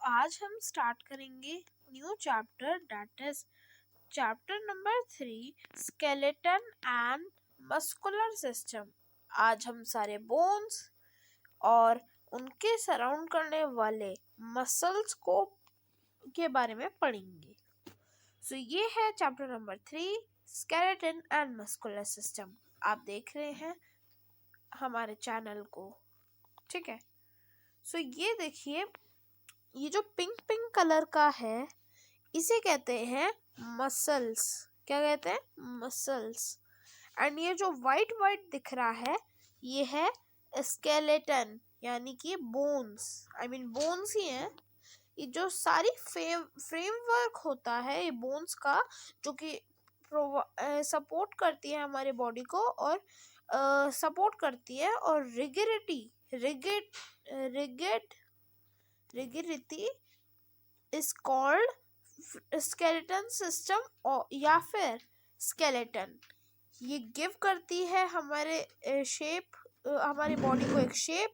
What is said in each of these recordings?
आज हम स्टार्ट करेंगे new chapter that is chapter number 3 skeleton and muscular system. आज हम सारे बोन्स और उनके सराउंड करने वाले मसल्स को के बारे में पढ़ेंगे। ये है chapter number 3 skeleton and muscular system. आप देख रहे हैं हमारे चैनल को, ठीक है। ये देखिए, ये जो पिंक पिंक कलर का है इसे कहते हैं मसल्स। क्या कहते हैं? मसल्स। एंड ये जो वाइट वाइट दिख रहा है ये है स्केलेटन, यानी कि बोन्स। बोन्स ही हैं। ये जो सारी फ्रेमवर्क होता है ये बोन्स का, जो कि सपोर्ट करती है हमारे बॉडी को और सपोर्ट करती है। और rigidity is called skeleton system या फिर स्केलेटन। ये गिव करती है हमारे शेप, हमारी बॉडी को एक शेप,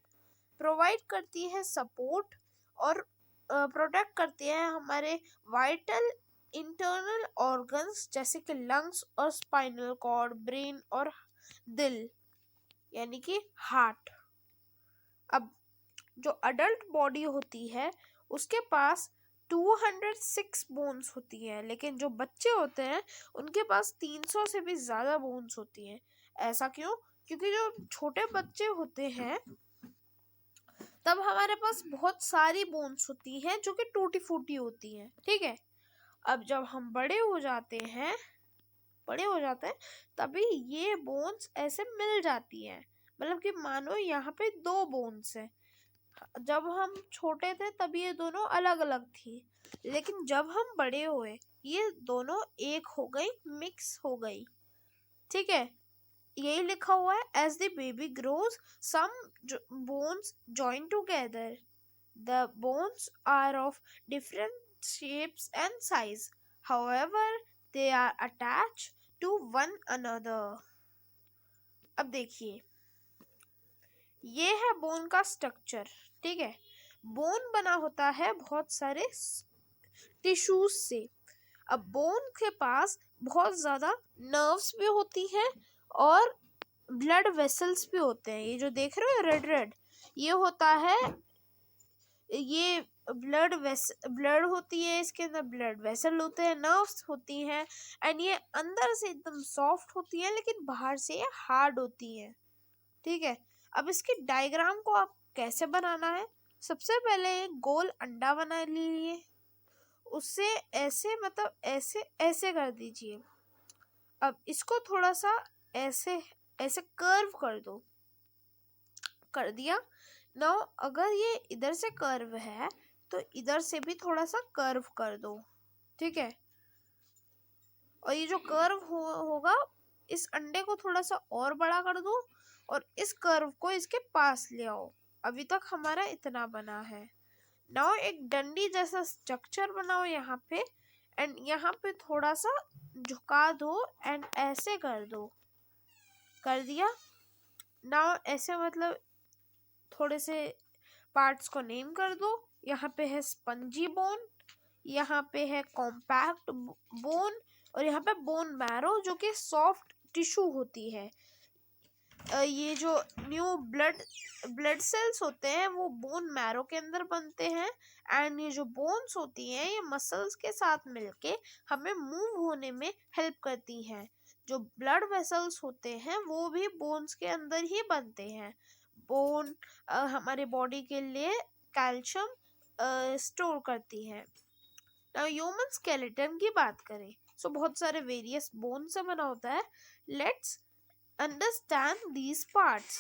प्रोवाइड करती है सपोर्ट और प्रोटेक्ट करती है हमारे वाइटल इंटरनल ऑर्गन्स जैसे कि लंग्स और स्पाइनल कॉर्ड, ब्रेन और दिल यानी कि हार्ट। अब जो अडल्ट बॉडी होती है उसके पास 206 बोन्स होती हैं, लेकिन जो बच्चे होते हैं उनके पास 300 से भी ज़्यादा बोन्स होती हैं। ऐसा क्यों? क्योंकि जो छोटे बच्चे होते हैं तब हमारे पास बहुत सारी बोन्स होती हैं जो कि टूटी फूटी होती हैं, ठीक है। अब जब हम बड़े हो जाते हैं तभी ये बोन्स ऐसे मिल जाती हैं। मतलब कि मानो यहाँ पे 2 बोन्स हैं। जब हम छोटे थे तब ये दोनों अलग अलग थी, लेकिन जब हम बड़े हुए ये दोनों एक हो गई, मिक्स हो गई, ठीक है। यही लिखा हुआ है as the baby grows some bones join together, the bones are of different shapes and size, however they are attached to one another. अब देखिए, ये है बोन का स्ट्रक्चर, ठीक है। बोन बना होता है बहुत सारे टिश्यूज से। अब बोन के पास बहुत ज्यादा नर्व्स भी होती हैं और ब्लड वेसल्स भी होते हैं। ये जो देख रहे हो रेड रेड, ये होता है, ये ब्लड होती है, इसके अंदर ब्लड वेसल होते हैं, नर्व्स होती हैं। एंड ये अंदर से एकदम सॉफ्ट होती हैं लेकिन बाहर से ये हार्ड होती हैं, ठीक है। अब इसकी डायग्राम को आप कैसे बनाना है? सबसे पहले एक गोल अंडा बना लीजिए, उससे ऐसे ऐसे ऐसे कर दीजिए। अब इसको थोड़ा सा ऐसे ऐसे कर्व कर दो। कर दिया। नाउ अगर ये इधर से कर्व है तो इधर से भी थोड़ा सा कर्व कर दो, ठीक है। और ये जो कर्व होगा इस अंडे को थोड़ा सा और बड़ा कर दो और इस कर्व को इसके पास ले आओ। अभी तक हमारा इतना बना है। नाउ एक डंडी जैसा स्ट्रक्चर बनाओ यहाँ पे, एंड यहाँ पे थोड़ा सा झुका दो एंड ऐसे कर दो। कर दिया। नाउ ऐसे थोड़े से पार्ट्स को नेम कर दो। यहाँ पे है स्पंजी बोन, यहाँ पे है कॉम्पैक्ट बोन, और यहाँ पे बोन मैरो जो कि सॉफ्ट टिश्यू होती है। ये जो न्यू ब्लड सेल्स होते हैं वो बोन मैरो के अंदर बनते हैं। एंड ये जो बोन्स होती हैं ये मसल्स के साथ मिलके हमें मूव होने में हेल्प करती हैं। जो ब्लड वेसल्स होते हैं वो भी बोन्स के अंदर ही बनते हैं। बोन हमारे बॉडी के लिए कैल्शियम स्टोर करती है। ह्यूमन स्केलेटन की बात करें तो बहुत सारे वेरियस बोन से बना होता है। Let's understand these parts.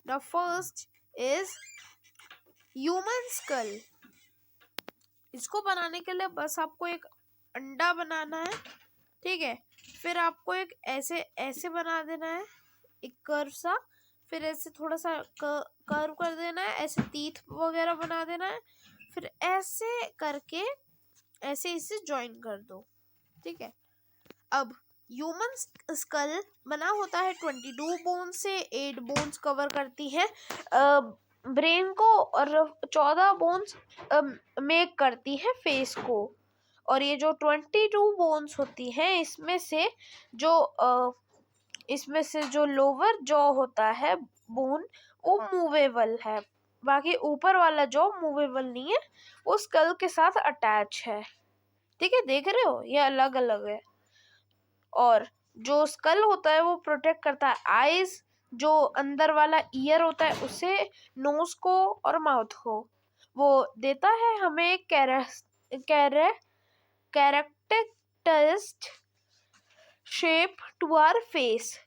The first is human skull. इसको बनाने के लिए बस आपको एक अंडा बनाना है, ठीक है। फिर आपको एक ऐसे ऐसे बना देना है, एक कर्व सा। फिर ऐसे थोड़ा सा कर्व कर देना है, ऐसे टीथ वगैरह बना देना है। फिर ऐसे करके ऐसे इसे ज्वाइन कर दो, ठीक है। अब ह्यूमन स्कल बना होता है 22 बोन से। 8 बोन्स कवर करती है ब्रेन को और 14 बोन्स मेक करती है फेस को। और ये जो 22 बोन्स होती हैं इसमें से जो लोअर जॉ होता है बोन, वो मूवेबल है। बाकी ऊपर वाला जॉ मूवेबल नहीं है, वो स्कल के साथ अटैच है। ठीक है, देख रहे हो, ये अलग अलग है। और जो स्कल होता है वो प्रोटेक्ट करता है आईज, जो अंदर वाला ईयर होता है उसे, नोज को और माउथ को। वो देता है हमें characteristic shape to our face.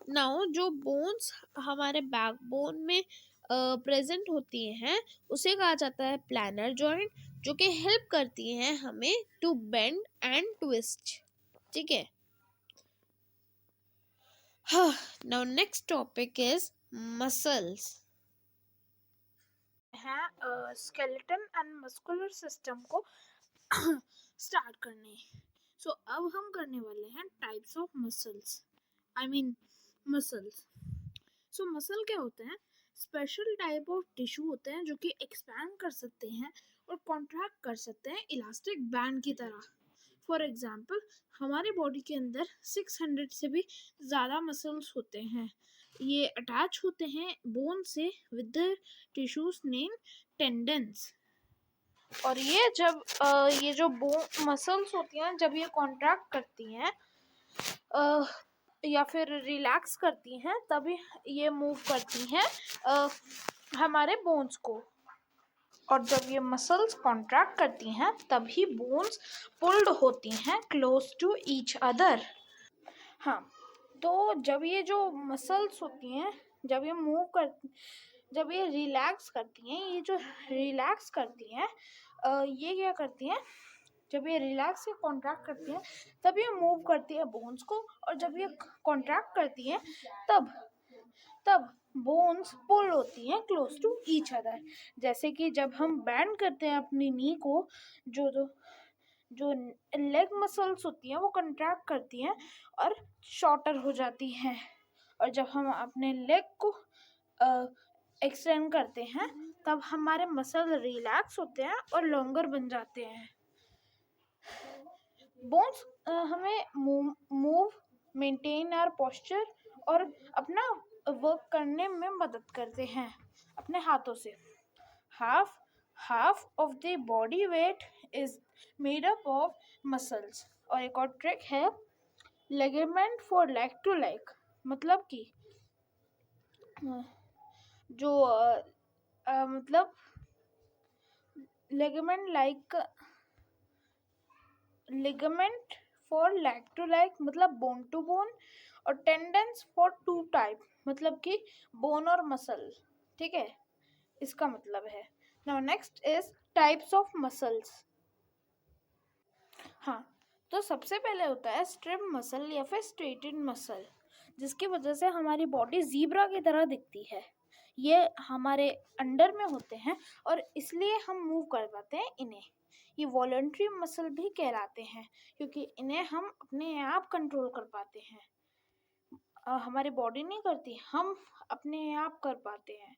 Now जो बोन्स हमारे बैकबोन में प्रेजेंट होती हैं उसे कहा जाता है प्लानर जॉइंट, जो कि हेल्प करती हैं हमें टू बेंड एंड ट्विस्ट। ठीक है। Now next topic is muscles हैं स्केलेटन एंड मस्कुलर सिस्टम को स्टार्ट करने। सो अब हम करने वाले हैं types of muscles, I mean muscles. So muscle क्या होते हैं? स्पेशल टाइप ऑफ टिश्यू होते हैं जो कि एक्सपैंड कर सकते हैं और कॉन्ट्रैक्ट कर सकते हैं इलास्टिक बैंड की तरह। फॉर एग्जाम्पल हमारे बॉडी के अंदर 600 से भी ज़्यादा मसल्स होते हैं। ये अटैच होते हैं बोन से with the tissues name tendons. और ये जब ये जो बोन मसल्स होती हैं जब ये कॉन्ट्रैक्ट करती हैं या फिर रिलैक्स करती हैं तभी ये मूव करती हैं हमारे बोन्स को। और जब ये मसल्स कॉन्ट्रैक्ट करती हैं तभी बोन्स पुल्ड होती हैं क्लोज टू ईच अदर। हाँ, तो जब ये जो मसल्स होती हैं जब ये रिलैक्स करती हैं, ये जो रिलैक्स करती हैं ये क्या करती हैं, जब ये रिलैक्स या कॉन्ट्रैक्ट करती हैं तब ये मूव करती है बोन्स को, और जब ये कॉन्ट्रैक्ट करती हैं तब बोन्स पुल होती हैं क्लोज टू ईच अदर। जैसे कि जब हम बैंड करते हैं अपनी नी को, जो जो जो लेग मसल्स होती हैं वो कंट्रैक्ट करती हैं और शॉर्टर हो जाती हैं, और जब हम अपने लेग को एक्सटेंड करते हैं तब हमारे मसल रिलैक्स होते हैं और लॉन्गर बन जाते हैं। बोन्स हमें मूव मेंटेन आवर पोस्चर और अपना वर्क करने में मदद करते हैं अपने हाथों से। Half of the body weight is made up of muscles. और एक और ट्रिक है ligament for leg to leg, मतलब कि जो मतलब ligament for leg to leg मतलब बोन टू बोन, और टेंडेंस फॉर टू टाइप मतलब कि बोन और मसल। ठीक है, इसका मतलब है। Now next is types of muscles. हाँ, तो सबसे पहले होता है स्ट्रिप मसल या फिर स्ट्रेटेड मसल, जिसकी वजह से हमारी बॉडी ज़ीब्रा की तरह दिखती है। ये हमारे अंडर में होते हैं और इसलिए हम मूव कर पाते हैं इन्हें। ये वॉलंटरी मसल भी कहलाते हैं क्योंकि इन्हें हम अपने आप कंट्रोल कर पाते हैं। हमारी बॉडी नहीं करती, हम अपने आप कर पाते हैं।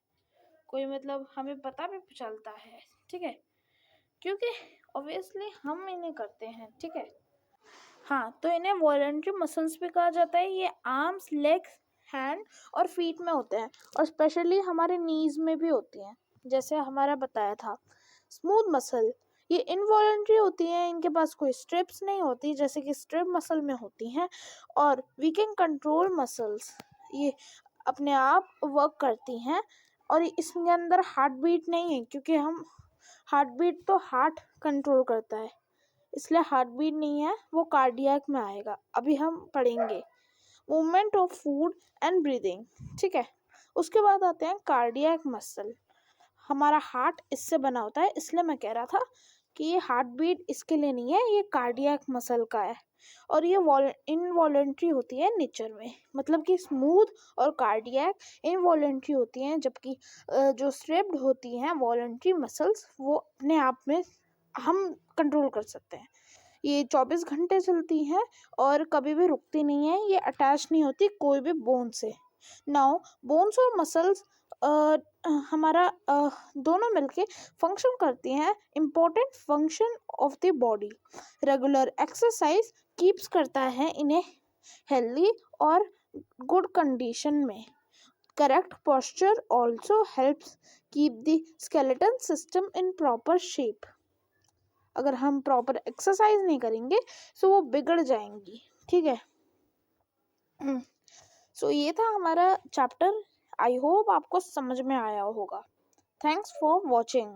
कोई मतलब हमें पता भी चलता है। ठीक है, क्योंकि ऑब्वियसली हम इन्हें करते हैं। ठीक है। हाँ, तो इन्हें वॉलंटरी मसल्स भी कहा जाता है। ये आर्म्स, लेग्स, हैंड और फीट में होते हैं और स्पेशली हमारे नीज में भी होती हैं, जैसे हमारा बताया था। स्मूथ मसल ये इनवॉलंटरी होती हैं, इनके पास कोई स्ट्रिप्स नहीं होती जैसे कि स्ट्रिप मसल में होती हैं। और वी कैन कंट्रोल मसल्स, ये अपने आप वर्क करती हैं और इसके अंदर हार्ट बीट नहीं है क्योंकि हम हार्ट बीट तो हार्ट कंट्रोल करता है, इसलिए हार्ट बीट नहीं है, वो कार्डियक में आएगा। अभी हम पढ़ेंगे movement of food and breathing. ठीक है, उसके बाद आते हैं कार्डियक मसल। हमारा हार्ट इससे बना होता है, इसलिए मैं कह रहा था कि ये हार्ट बीट इसके लिए नहीं है, ये कार्डियक मसल का है। और ये इनवॉलंटरी होती है नेचर में, मतलब कि स्मूथ और कार्डियक इनवॉलंटरी होती हैं, जबकि जो स्ट्रिप्ड होती हैं वॉलंटरी मसल्स वो अपने आप में हम कंट्रोल कर सकते हैं। ये 24 घंटे चलती हैं और कभी भी रुकती नहीं है, ये अटैच नहीं होती कोई भी बोन से। नाउ बोन्स और मसल्स हमारा दोनों मिलके फंक्शन करती हैं important function of the body. Regular exercise keeps करता है इन्हें हेल्दी और गुड कंडीशन में। Correct posture also helps keep the skeleton system in proper shape. अगर हम प्रॉपर एक्सरसाइज नहीं करेंगे तो वो बिगड़ जाएंगी। ठीक है। सो ये था हमारा चैप्टर। आई होप आपको समझ में आया होगा। Thanks for watching.